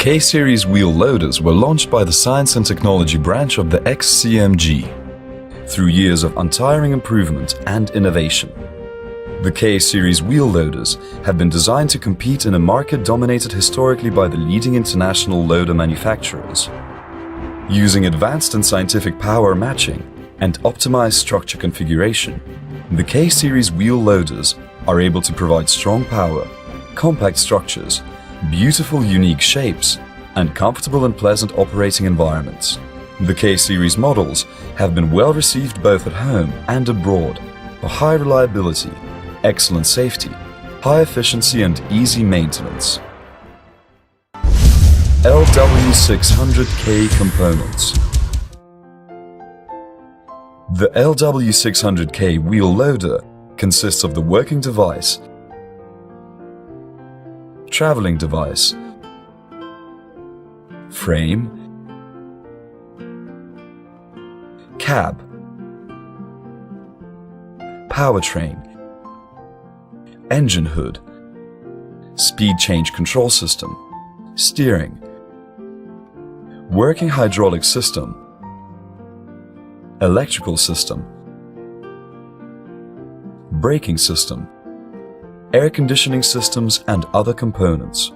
K-series wheel loaders were launched by the Science and Technology branch of the XCMG through years of untiring improvement and innovation. The K-series wheel loaders have been designed to compete in a market dominated historically by the leading international loader manufacturers. Using advanced and scientific power matching and optimized structure configuration, the K-series wheel loaders are able to provide strong power, compact structures, beautiful unique shapes, and comfortable and pleasant operating environments. The K-series models have been well received both at home and abroad for high reliability, excellent safety, high efficiency and easy maintenance. LW600K components. The LW600K wheel loader consists of the working device, traveling device, frame, cab, powertrain, engine hood, speed change control system, steering, working hydraulic system, electrical system, braking system, air conditioning systems and other components.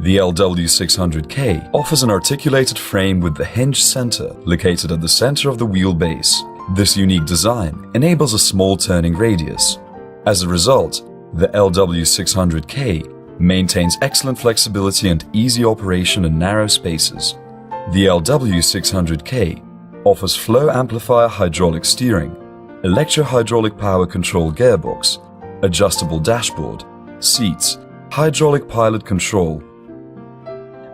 The LW600K offers an articulated frame with the hinge center located at the center of the wheelbase. This unique design enables a small turning radius. As a result, the LW600K maintains excellent flexibility and easy operation in narrow spaces. The LW600K offers flow amplifier hydraulic steering, electro-hydraulic power control gearbox, adjustable dashboard, seats, hydraulic pilot control,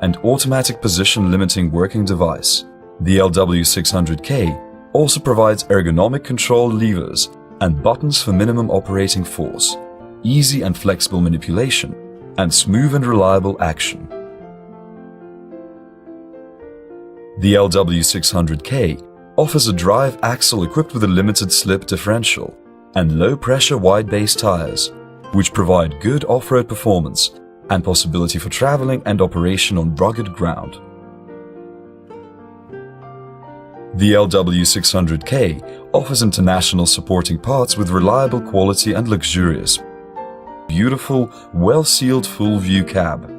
and automatic position limiting working device. The LW600K also provides ergonomic control levers and buttons for minimum operating force, easy and flexible manipulation, and smooth and reliable action. The LW600K offers a drive axle equipped with a limited slip differential and low-pressure wide-base tires, which provide good off-road performance and possibility for traveling and operation on rugged ground. The LW600K offers international supporting parts with reliable quality and luxurious, beautiful, well-sealed full-view cab.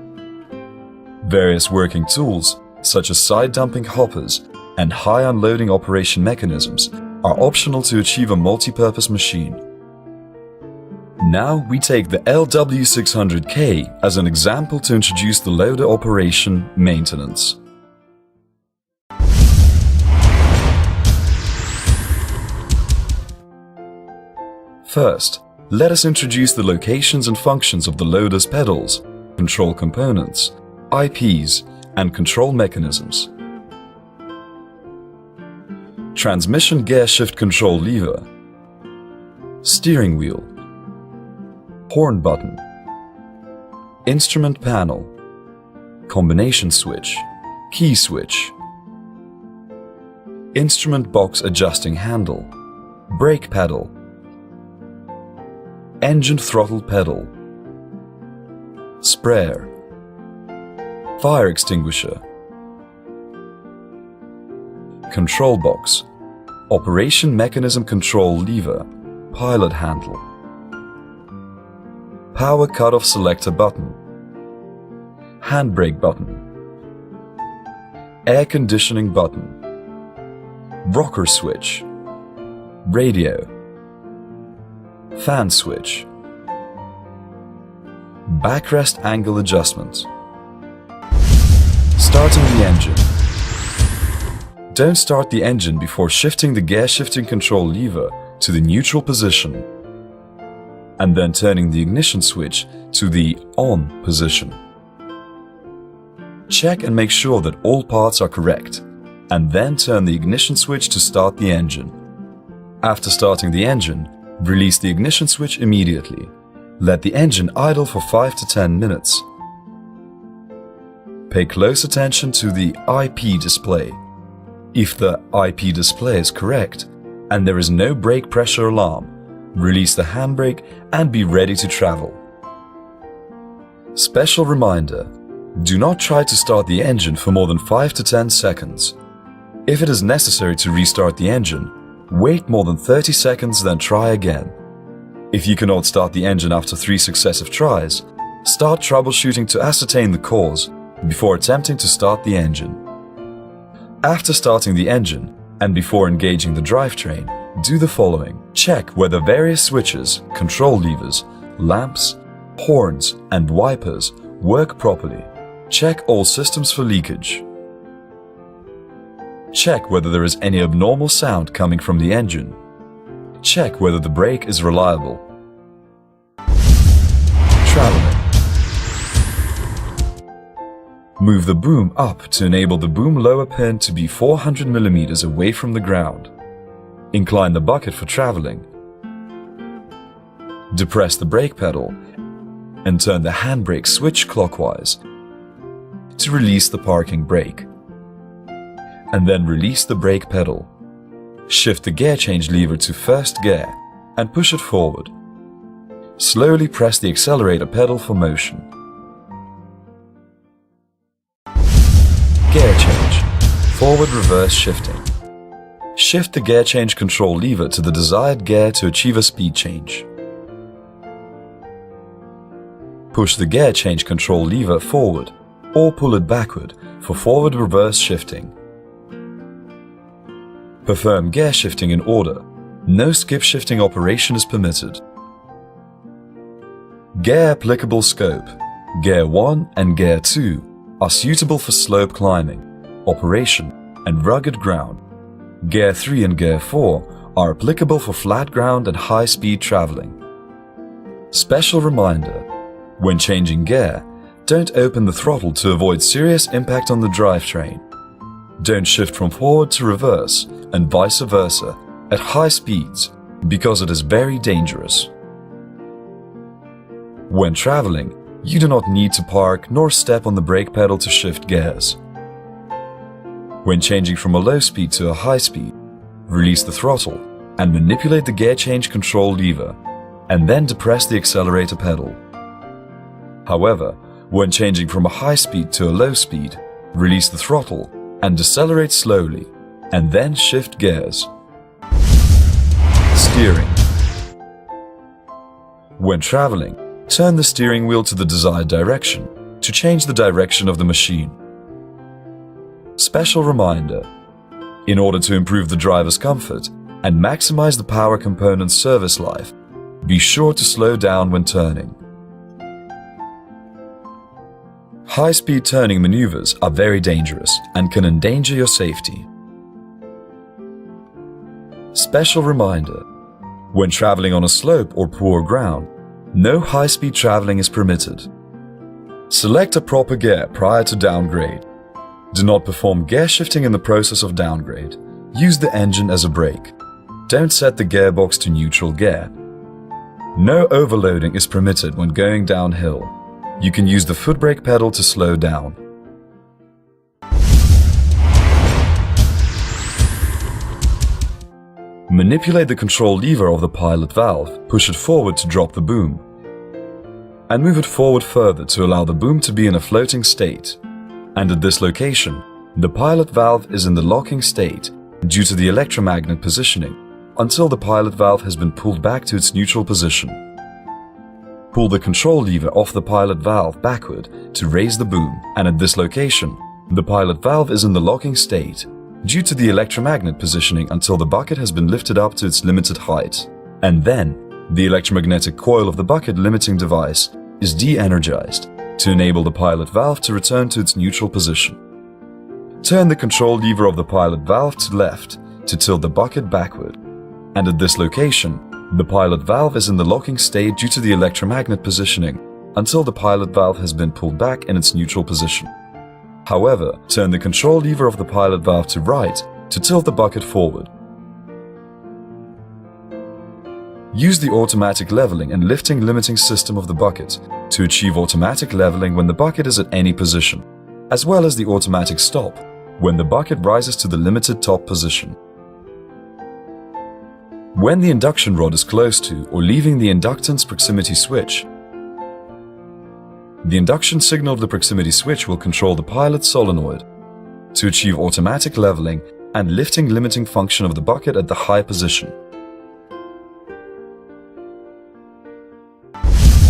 Various working tools, such as side-dumping hoppers and high unloading operation mechanisms, are optional to achieve a multi-purpose machine. Now we take the LW600K as an example to introduce the loader operation maintenance. First, let us introduce the locations and functions of the loader's pedals, control components, IPs, and control mechanisms. Transmission gear shift control lever, steering wheel, horn button, instrument panel, combination switch, key switch, instrument box adjusting handle, brake pedal, engine throttle pedal, sprayer, fire extinguisher, control box, operation mechanism control lever, pilot handle, power cutoff selector button, handbrake button, air conditioning button, rocker switch, radio, fan switch, backrest angle adjustment. Starting the engine. Don't start the engine before shifting the gear shifting control lever to the neutral position and then turning the ignition switch to the on position. Check and make sure that all parts are correct and then turn the ignition switch to start the engine. After starting the engine, release the ignition switch immediately. Let the engine idle for 5 to 10 minutes. Pay close attention to the IP display. If the IP display is correct and there is no brake pressure alarm, release the handbrake and be ready to travel. Special reminder, Do not try to start the engine for more than 5 to 10 seconds. If it is necessary to restart the engine, wait more than 30 seconds, then try again. If you cannot start the engine after 3 successive tries, start troubleshooting to ascertain the cause before attempting to start the engine. After starting the engine and before engaging the drivetrain, do the following. Check whether various switches, control levers, lamps, horns, and wipers work properly. Check all systems for leakage. Check whether there is any abnormal sound coming from the engine. Check whether the brake is reliable. Traveling. Move the boom up to enable the boom lower pin to be 400 mm away from the ground. Incline the bucket for traveling. Depress the brake pedal and turn the handbrake switch clockwise to release the parking brake. And then release the brake pedal. Shift the gear change lever to first gear and push it forward. Slowly press the accelerator pedal for motion. Gear change. Forward reverse shifting. Shift the gear change control lever to the desired gear to achieve a speed change. Push the gear change control lever forward or pull it backward for forward reverse shifting. Perform gear shifting in order. No skip shifting operation is permitted. Gear applicable scope. Gear 1 and Gear 2 are suitable for slope climbing, operation, and rugged ground. Gear 3 and Gear 4 are applicable for flat ground and high-speed traveling. Special reminder: when changing gear, don't open the throttle to avoid serious impact on the drivetrain. Don't shift from forward to reverse and vice versa at high speeds because it is very dangerous. When traveling, you do not need to park nor step on the brake pedal to shift gears. When changing from a low speed to a high speed, release the throttle and manipulate the gear change control lever, and then depress the accelerator pedal. However, when changing from a high speed to a low speed, release the throttle and decelerate slowly, and then shift gears. Steering. When traveling, turn the steering wheel to the desired direction to change the direction of the machine. Special reminder: in order to improve the driver's comfort and maximize the power component's service life, be sure to slow down when turning. High-speed turning maneuvers are very dangerous and can endanger your safety. Special reminder: when traveling on a slope or poor ground, no high-speed traveling is permitted. Select a proper gear prior to downgrade. Do not perform gear shifting in the process of downgrade. Use the engine as a brake. Don't set the gearbox to neutral gear. No overloading is permitted when going downhill. You can use the foot brake pedal to slow down. Manipulate the control lever of the pilot valve, push it forward to drop the boom, and move it forward further to allow the boom to be in a floating state. And at this location, the pilot valve is in the locking state due to the electromagnet positioning until the pilot valve has been pulled back to its neutral position. Pull the control lever off the pilot valve backward to raise the boom, and at this location, the pilot valve is in the locking state due to the electromagnet positioning until the bucket has been lifted up to its limited height. And then, the electromagnetic coil of the bucket limiting device is de-energized to enable the pilot valve to return to its neutral position. Turn the control lever of the pilot valve to left to tilt the bucket backward, and at this location, the pilot valve is in the locking state due to the electromagnet positioning until the pilot valve has been pulled back in its neutral position. However, turn the control lever of the pilot valve to right to tilt the bucket forward. Use the automatic leveling and lifting limiting system of the bucket to achieve automatic leveling when the bucket is at any position, as well as the automatic stop when the bucket rises to the limited top position. When the induction rod is close to or leaving the inductance proximity switch, The induction signal of the proximity switch will control the pilot solenoid to achieve automatic leveling and lifting limiting function of the bucket at the high position.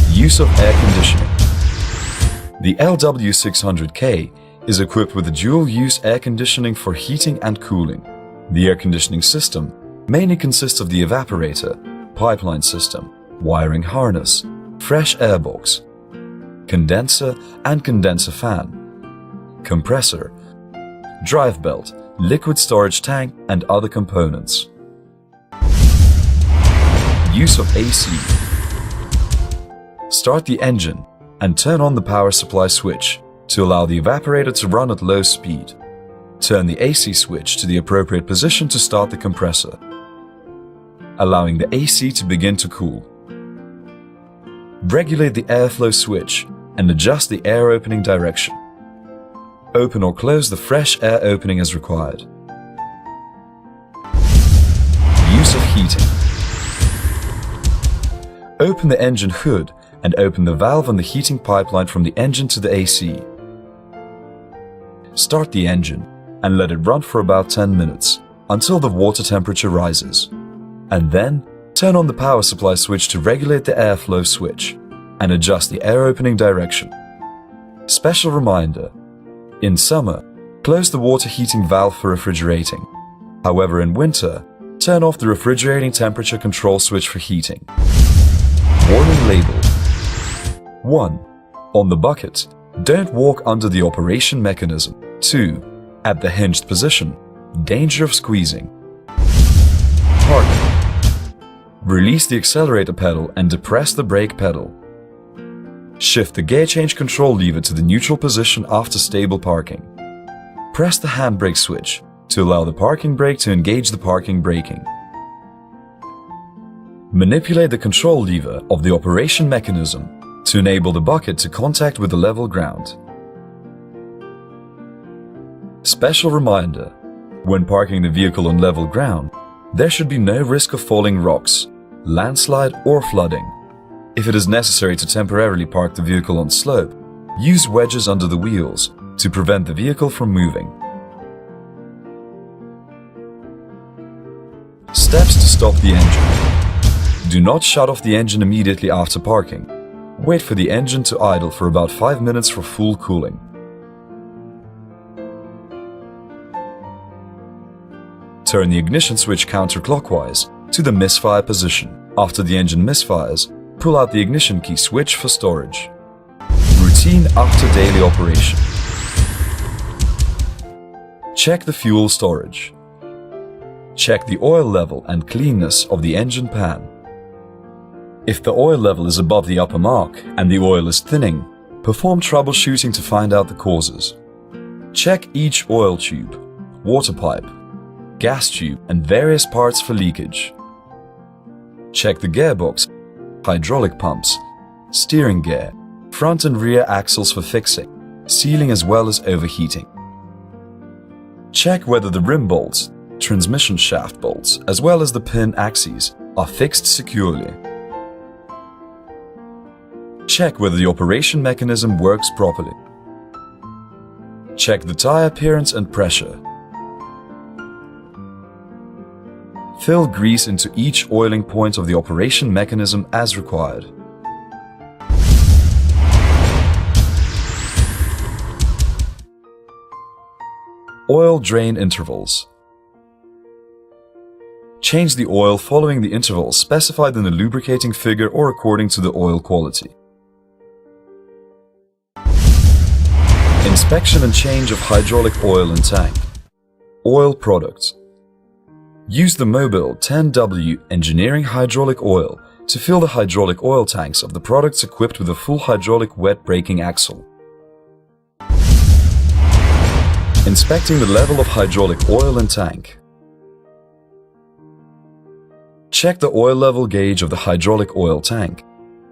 Use of air conditioning. The LW600K is equipped with a dual-use air conditioning for heating and cooling. The air conditioning system mainly consists of the evaporator, pipeline system, wiring harness, fresh air box, condenser and condenser fan, compressor, drive belt, liquid storage tank and other components. Use of AC. Start the engine and turn on the power supply switch to allow the evaporator to run at low speed. Turn the AC switch to the appropriate position to start the compressor, allowing the AC to begin to cool. Regulate the airflow switch and adjust the air opening direction. Open or close the fresh air opening as required. Use of heating. Open the engine hood and open the valve on the heating pipeline from the engine to the AC. Start the engine and let it run for about 10 minutes until the water temperature rises. And then turn on the power supply switch to regulate the airflow switch and adjust the air opening direction. Special reminder: in summer, close the water heating valve for refrigerating. However, in winter, turn off the refrigerating temperature control switch for heating. Warning label. 1. On the bucket, don't walk under the operation mechanism. 2. At the hinged position, danger of squeezing. Parking. Release the accelerator pedal and depress the brake pedal. Shift the gear change control lever to the neutral position after stable parking. Press the handbrake switch to allow the parking brake to engage the parking braking. Manipulate the control lever of the operation mechanism to enable the bucket to contact with the level ground. Special reminder: when parking the vehicle on level ground, there should be no risk of falling rocks, landslide or flooding. If it is necessary to temporarily park the vehicle on slope, use wedges under the wheels to prevent the vehicle from moving. Steps to stop the engine. Do not shut off the engine immediately after parking. Wait for the engine to idle for about 5 minutes for full cooling. Turn the ignition switch counterclockwise to the misfire position. After the engine misfires, pull out the ignition key switch for storage. Routine after daily operation. Check the fuel storage. Check the oil level and cleanness of the engine pan. If the oil level is above the upper mark and the oil is thinning, perform troubleshooting to find out the causes. Check each oil tube, water pipe, gas tube and various parts for leakage. Check the gearbox, hydraulic pumps, steering gear, front and rear axles for fixing, sealing as well as overheating. Check whether the rim bolts, transmission shaft bolts, as well as the pin axes are fixed securely. Check whether the operation mechanism works properly. Check the tire appearance and pressure. Fill grease into each oiling point of the operation mechanism as required. Oil drain intervals. Change the oil following the intervals specified in the lubricating figure or according to the oil quality. Inspection and change of hydraulic oil and tank. Oil products. Use the Mobile 10W engineering hydraulic oil to fill the hydraulic oil tanks of the products equipped with a full hydraulic wet braking axle. Inspecting the level of hydraulic oil and tank. Check the oil level gauge of the hydraulic oil tank.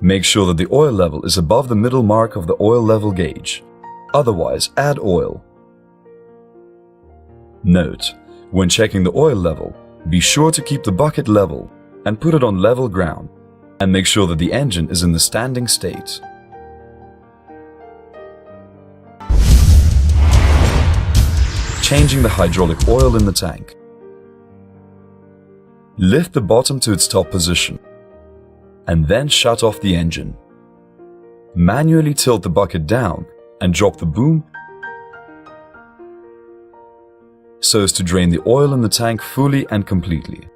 Make sure that the oil level is above the middle mark of the oil level gauge. Otherwise, add oil. Note: when checking the oil level, be sure to keep the bucket level and put it on level ground, and make sure that the engine is in the standing state. changing the hydraulic oil in the tank. Lift the bottom to its top position and then shut off the engine. Manually tilt the bucket down and drop the boom so as to drain the oil in the tank fully and completely.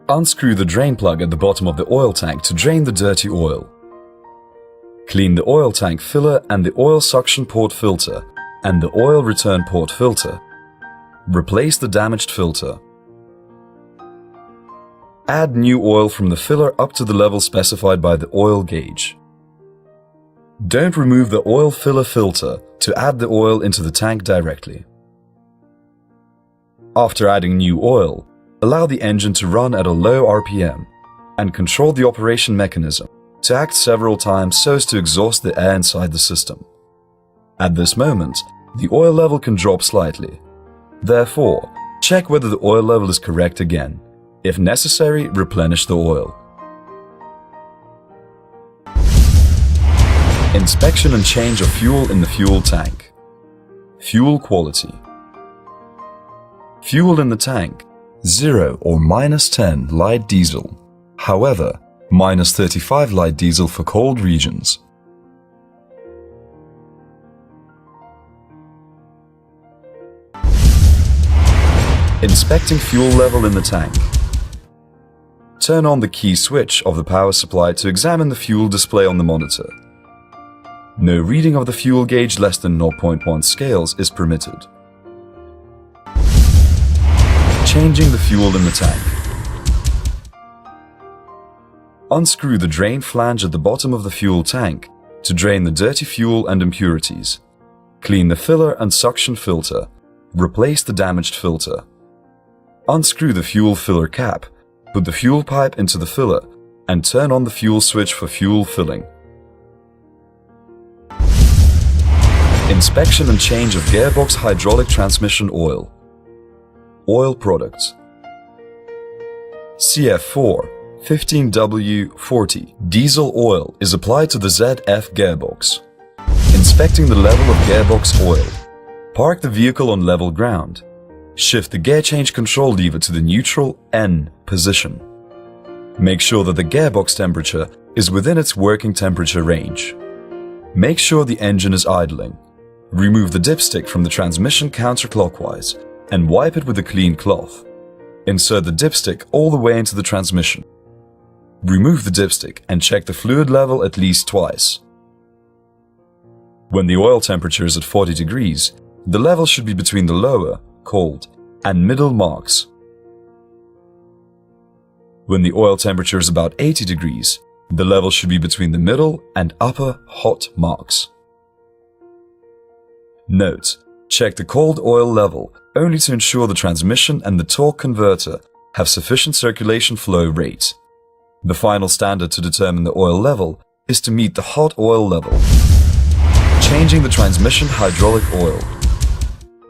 Unscrew the drain plug at the bottom of the oil tank to drain the dirty oil. Clean the oil tank filler and the oil suction port filter and the oil return port filter. Replace the damaged filter. Add new oil from the filler up to the level specified by the oil gauge. Don't remove the oil filler filter to add the oil into the tank directly. After adding new oil, allow the engine to run at a low RPM and control the operation mechanism to act several times so as to exhaust the air inside the system. At this moment, the oil level can drop slightly. Therefore, check whether the oil level is correct again. If necessary, replenish the oil. Inspection and change of fuel in the fuel tank. Fuel quality. Fuel in the tank, 0 or -10 light diesel. However, -35 light diesel for cold regions. Inspecting fuel level in the tank. Turn on the key switch of the power supply to examine the fuel display on the monitor. No reading of the fuel gauge less than 0.1 scales is permitted. Changing the fuel in the tank. Unscrew the drain flange at the bottom of the fuel tank to drain the dirty fuel and impurities. Clean the filler and suction filter. Replace the damaged filter. Unscrew the fuel filler cap, put the fuel pipe into the filler, and turn on the fuel switch for fuel filling. Inspection and change of gearbox hydraulic transmission oil. Oil products. CF4 15W40 diesel oil is applied to the ZF gearbox. Inspecting the level of gearbox oil. Park the vehicle on level ground. Shift the gear change control lever to the neutral N position. Make sure that the gearbox temperature is within its working temperature range. Make sure the engine is idling. Remove the dipstick from the transmission counterclockwise and wipe it with a clean cloth. Insert the dipstick all the way into the transmission. Remove the dipstick and check the fluid level at least twice. When the oil temperature is at 40 degrees, the level should be between the lower, cold, and middle marks. When the oil temperature is about 80 degrees, the level should be between the middle and upper hot marks. Note: check the cold oil level only to ensure the transmission and the torque converter have sufficient circulation flow rate. The final standard to determine the oil level is to meet the hot oil level. Changing the transmission hydraulic oil.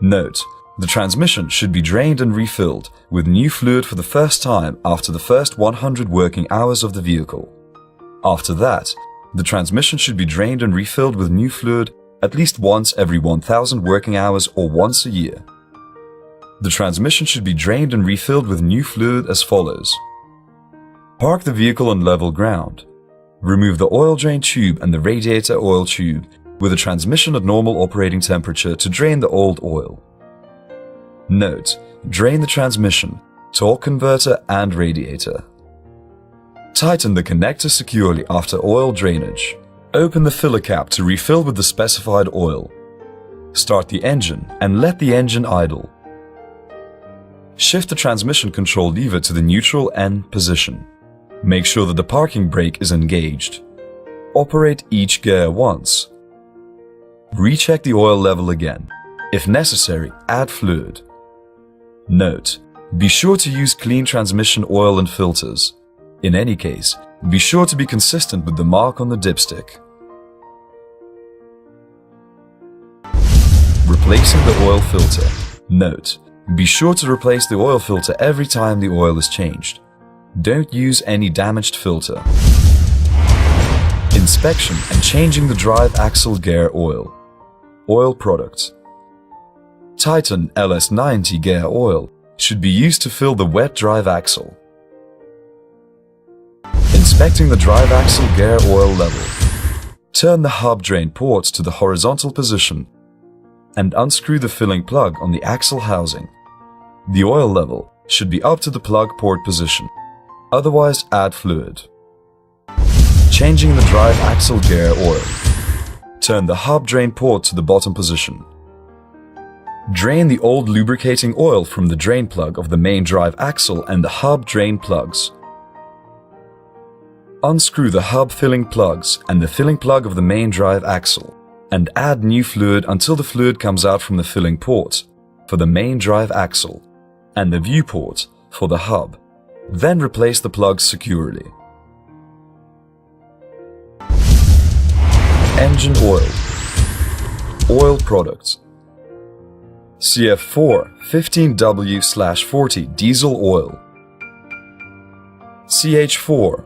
Note: the transmission should be drained and refilled with new fluid for the first time after the first 100 working hours of the vehicle. After that, the transmission should be drained and refilled with new fluid at least once every 1,000 working hours or once a year. The transmission should be drained and refilled with new fluid as follows. Park the vehicle on level ground. Remove the oil drain tube and the radiator oil tube with the transmission at normal operating temperature to drain the old oil. Note: drain the transmission, torque converter and radiator. Tighten the connector securely after oil drainage. Open the filler cap to refill with the specified oil. Start the engine and let the engine idle. Shift the transmission control lever to the neutral N position. Make sure that the parking brake is engaged. Operate each gear once. Recheck the oil level again. If necessary, add fluid. Note: be sure to use clean transmission oil and filters. In any case, be sure to be consistent with the mark on the dipstick. Replacing the oil filter. Note: be sure to replace the oil filter every time the oil is changed. Don't use any damaged filter. Inspection and changing the drive axle gear oil. Oil products. Titan LS90 gear oil should be used to fill the wet drive axle. Inspecting the drive axle gear oil level. Turn the hub drain ports to the horizontal position and unscrew the filling plug on the axle housing. The oil level should be up to the plug port position, otherwise add fluid. Changing the drive axle gear oil. Turn the hub drain port to the bottom position. Drain the old lubricating oil from the drain plug of the main drive axle and the hub drain plugs. Unscrew the hub filling plugs and the filling plug of the main drive axle and add new fluid until the fluid comes out from the filling port for the main drive axle and the view port for the hub. Then replace the plugs securely. Engine oil. Oil products. CF4 15W/40 diesel oil. CH4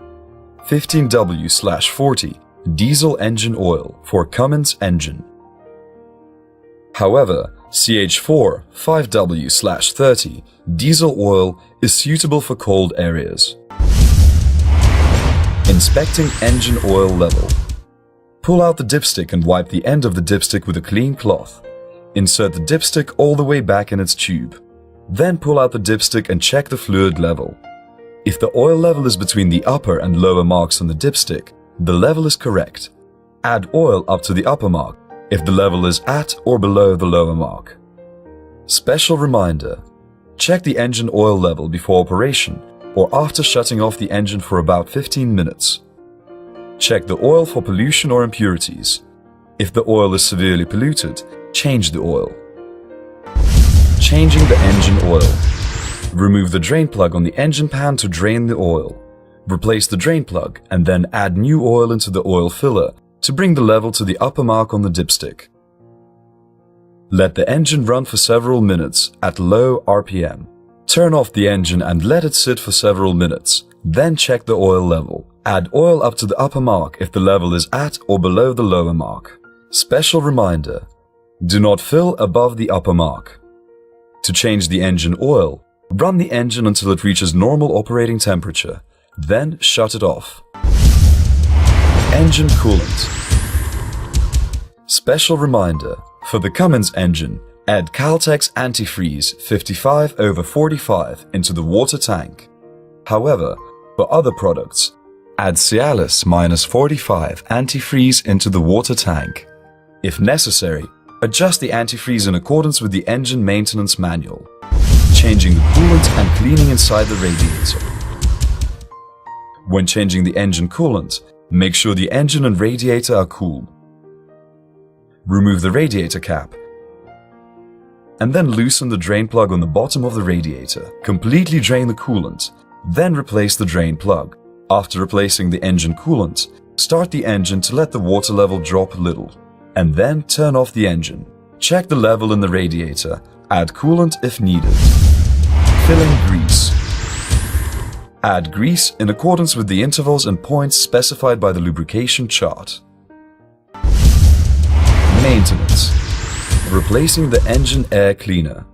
15W/40 diesel engine oil for Cummins engine. However, CH4 5W/30 diesel oil is suitable for cold areas. Inspecting engine oil level. Pull out the dipstick and wipe the end of the dipstick with a clean cloth. Insert the dipstick all the way back in its tube. Then pull out the dipstick and check the fluid level. If the oil level is between the upper and lower marks on the dipstick, the level is correct. Add oil up to the upper mark if the level is at or below the lower mark. Special reminder: check the engine oil level before operation or after shutting off the engine for about 15 minutes. Check the oil for pollution or impurities. If the oil is severely polluted, change the oil. Changing the engine oil. Remove the drain plug on the engine pan to drain the oil. Replace the drain plug and then add new oil into the oil filler to bring the level to the upper mark on the dipstick. Let the engine run for several minutes at low RPM. Turn off the engine and let it sit for several minutes. Then check the oil level. Add oil up to the upper mark if the level is at or below the lower mark. Special reminder: do not fill above the upper mark. To change the engine oil, run the engine until it reaches normal operating temperature, then shut it off. Engine coolant. Special reminder: for the Cummins engine, add Caltex antifreeze 55/45 into the water tank. However, for other products, add Cialis -45 antifreeze into the water tank. If necessary, adjust the antifreeze in accordance with the engine maintenance manual, changing the coolant and cleaning inside the radiator. When changing the engine coolant, make sure the engine and radiator are cool. Remove the radiator cap and then loosen the drain plug on the bottom of the radiator. Completely drain the coolant, then replace the drain plug. After replacing the engine coolant, start the engine to let the water level drop a little, and then turn off the engine. Check the level in the radiator, add coolant if needed. Filling grease. Add grease in accordance with the intervals and points specified by the lubrication chart. Maintenance. Replacing the engine air cleaner.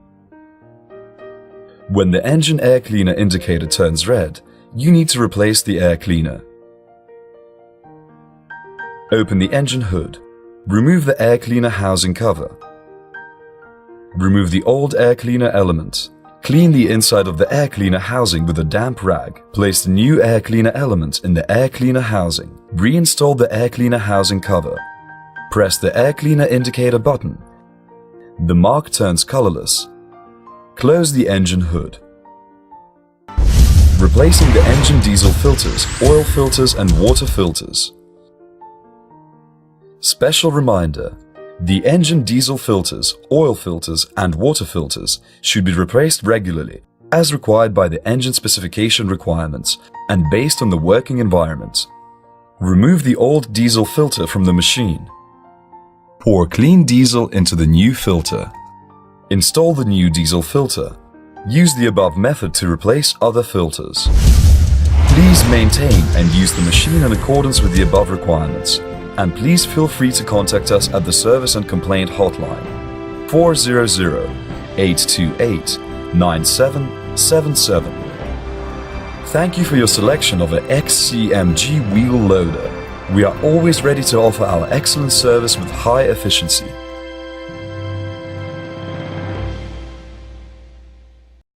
When the engine air cleaner indicator turns red, you need to replace the air cleaner. Open the engine hood. Remove the air cleaner housing cover. Remove the old air cleaner element. Clean the inside of the air cleaner housing with a damp rag. Place the new air cleaner element in the air cleaner housing. Reinstall the air cleaner housing cover. Press the air cleaner indicator button. The mark turns colorless. Close the engine hood. Replacing the engine diesel filters, oil filters and water filters. Special reminder: the engine diesel filters, oil filters and water filters should be replaced regularly as required by the engine specification requirements and based on the working environment. Remove the old diesel filter from the machine. Pour clean diesel into the new filter. Install the new diesel filter. Use the above method to replace other filters. Please maintain and use the machine in accordance with the above requirements. And please feel free to contact us at the Service and Complaint Hotline 400 828-9777. Thank you for your selection of a XCMG wheel loader. We are always ready to offer our excellent service with high efficiency.